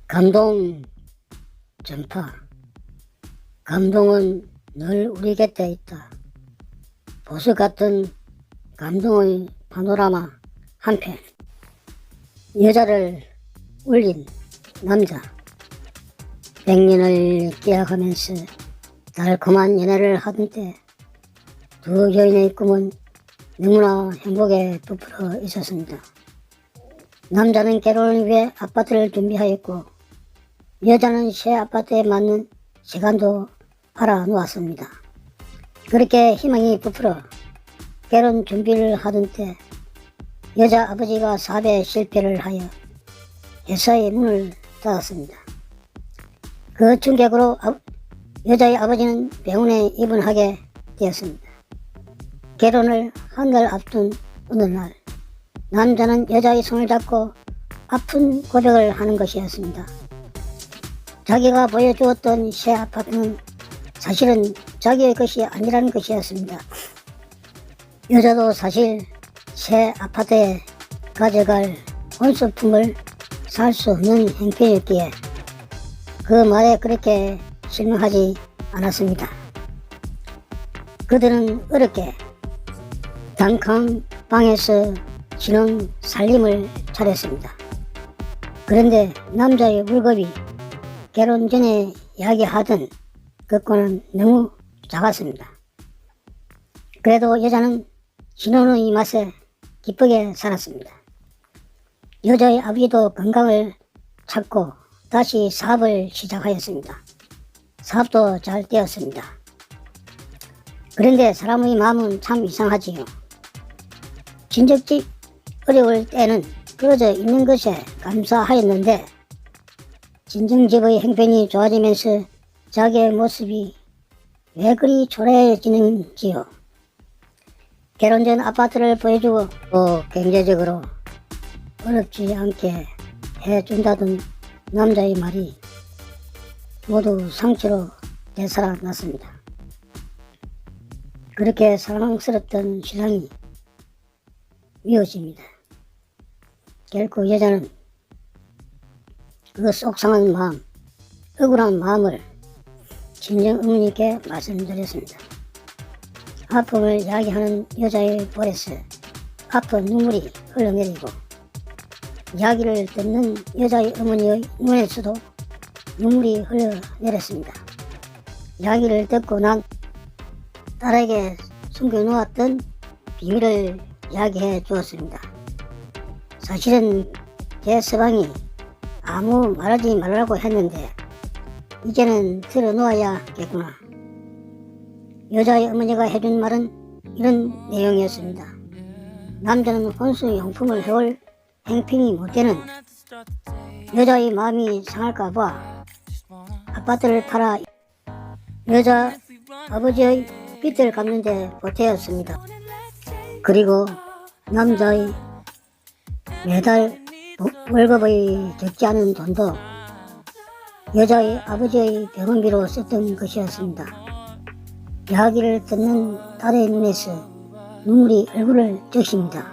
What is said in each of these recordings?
감동 전파. 감동은 늘 우리 곁에 있다. 보석 같은 감동의 파노라마 한편. 여자를 울린 남자. 100년을 깨어가면서 달콤한 연애를 하던 때 두 여인의 꿈은 너무나 행복에 부풀어 있었습니다. 남자는 결혼을 위해 아파트를 준비하였고 여자는 새 아파트에 맞는 시간도 알아놓았습니다. 그렇게 희망이 부풀어 결혼 준비를 하던 때 여자 아버지가 사업에 실패를 하여 회사의 문을 닫았습니다. 그 충격으로 여자의 아버지는 병원에 입원하게 되었습니다. 결혼을 한 달 앞둔 어느 날 남자는 여자의 손을 잡고 아픈 고백을 하는 것이었습니다. 자기가 보여주었던 새 아파트는 사실은 자기의 것이 아니라는 것이었습니다. 여자도 사실 새 아파트에 가져갈 혼수품을 살 수 없는 형편이었기에 그 말에 그렇게 실망하지 않았습니다. 그들은 어렵게 단칸방에서 신혼 살림을 차렸습니다. 그런데 남자의 월급이 결혼 전에 이야기하던 것과는 너무 작았습니다. 그래도 여자는 신혼의 맛에 기쁘게 살았습니다. 여자의 아버지도 건강을 찾고 다시 사업을 시작하였습니다. 사업도 잘 되었습니다. 그런데 사람의 마음은 참 이상하지요. 진즉지 어려울 때는 그저 있는 것에 감사하였는데 진정집의 형편이 좋아지면서 자기의 모습이 왜 그리 초라해지는지요. 결혼 전 아파트를 보여주고 또 경제적으로 어렵지 않게 해준다던 남자의 말이 모두 상처로 되살아났습니다. 그렇게 사랑스럽던 신랑이 미워집니다. 결국 여자는 그 속상한 마음, 억울한 마음을 친정 어머니께 말씀드렸습니다. 아픔을 이야기하는 여자의 볼에서 아픈 눈물이 흘러내리고 이야기를 듣는 여자의 어머니의 눈에서도 눈물이 흘러내렸습니다. 이야기를 듣고 난 딸에게 숨겨놓았던 비밀을 이야기해 주었습니다. 사실은 제 서방이 아무 말하지 말라고 했는데 이제는 들어놓아야겠구나. 여자의 어머니가 해준 말은 이런 내용이었습니다. 남자는 혼수용품을 해올 행편이 못되는 여자의 마음이 상할까봐 아파트를 팔아 여자 아버지의 빚을 갚는 데 보태었습니다. 그리고 남자의 매달 월급의 적지 않은 돈도 여자의 아버지의 병원비로 썼던 것이었습니다. 이야기를 듣는 딸의 눈에서 눈물이 얼굴을 적십니다.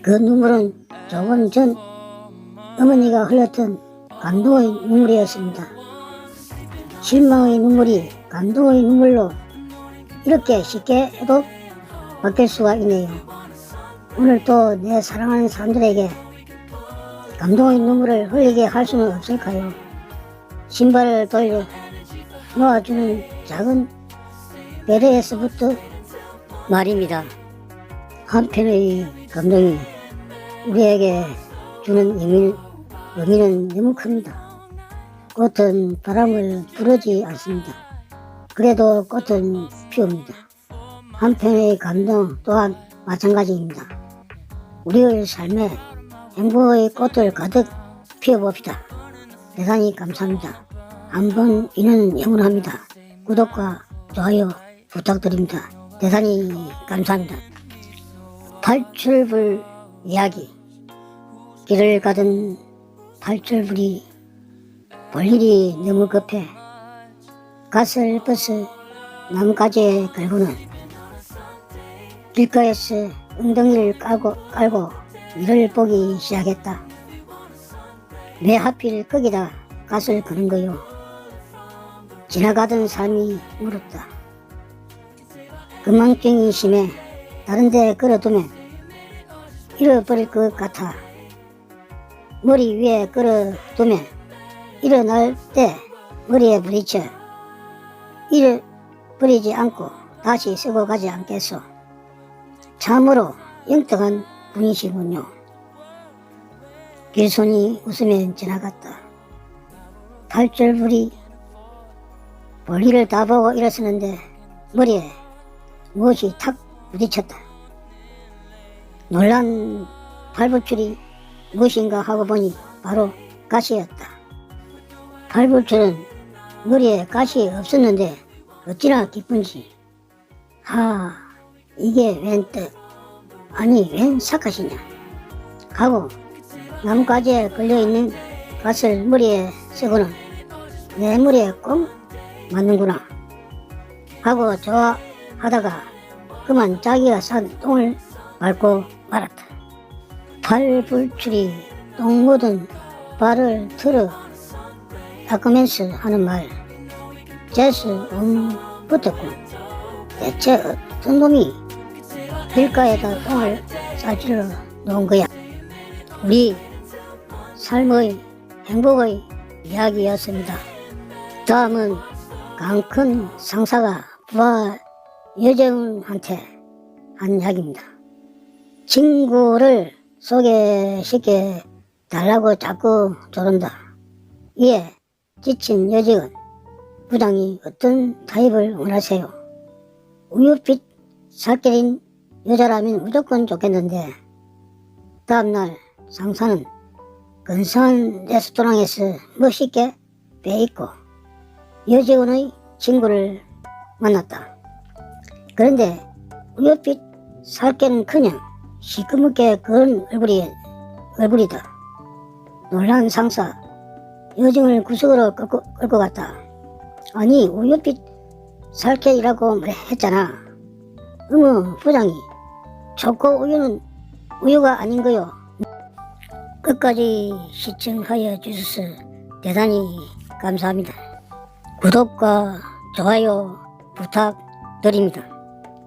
그 눈물은 조금 전 어머니가 흘렸던 감동의 눈물이었습니다. 실망의 눈물이 감동의 눈물로 이렇게 쉽게 해도 바뀔 수가 있네요. 오늘 또 내 사랑하는 사람들에게 감동의 눈물을 흘리게 할 수는 없을까요? 신발을 돌려 놓아주는 작은 배려에서부터 말입니다. 한편의 감동이 우리에게 주는 의미는 너무 큽니다. 꽃은 바람을 부르지 않습니다. 그래도 꽃은 피웁니다. 한편의 감동 또한 마찬가지입니다. 우리의 삶에 행복의 꽃을 가득 피워봅시다. 대단히 감사합니다. 한번 이는 영원합니다. 구독과 좋아요 부탁드립니다. 대단히 감사합니다. 탈출불 이야기. 길을 가던 탈출불이 볼 일이 너무 급해 갓을 벗어 나뭇가지에 걸고는 길가에서 엉덩이를 깔고 일을 보기 시작했다. 왜 하필 거기다 갓을 그는 거요? 지나가던 사람이 물었다. 건망증이 심해 다른 데 걸어두면 잃어버릴 것 같아. 머리 위에 걸어두면 일어날 때 머리에 부딪혀 잃어버리지 않고 다시 쓰고 가지 않겠소. 참으로 영특한 분이시군요. 길손이 웃으며 지나갔다. 탈절불이 볼일을 다 보고 일어서는데 머리에 무엇이 탁 부딪혔다. 놀란 발부출이 무엇인가 하고 보니 바로 가시였다. 발부출은 머리에 가시 없었는데 어찌나 기쁜지. 이게 웬 뜻, 아니 웬 사카시냐 하고 나뭇가지에 걸려있는 갓을 머리에 쓰고는 내 머리에 꼭 맞는구나 하고 좋아하다가 그만 자기가 싼 똥을 밟고 말았다. 발불출이 똥 묻은 발을 틀어 닦으면서 하는 말, 재수 붙었군. 대체 어떤 놈이 길가에다 똥을 싸질러 놓은 거야. 우리 삶의 행복의 이야기였습니다. 다음은 강큰 상사가 부하 여정한테 한 이야기입니다. 친구를 소개시켜 달라고 자꾸 조른다. 이에 지친 여직은 부장이 어떤 타입을 원하세요? 우유빛 살결인 여자라면 무조건 좋겠는데 다음날 상사는 근사한 레스토랑에서 멋있게 빼입고 여직원의 친구를 만났다. 그런데 우유빛 살결은커녕 시커멓게 그은 얼굴이다. 놀란 상사 여직원을 구석으로 끌고 갔다. 아니 우유빛 살결이라고 했잖아. 부장이 초코 우유는 우유가 아닌 거요. 끝까지 시청하여 주셔서 대단히 감사합니다. 구독과 좋아요 부탁드립니다.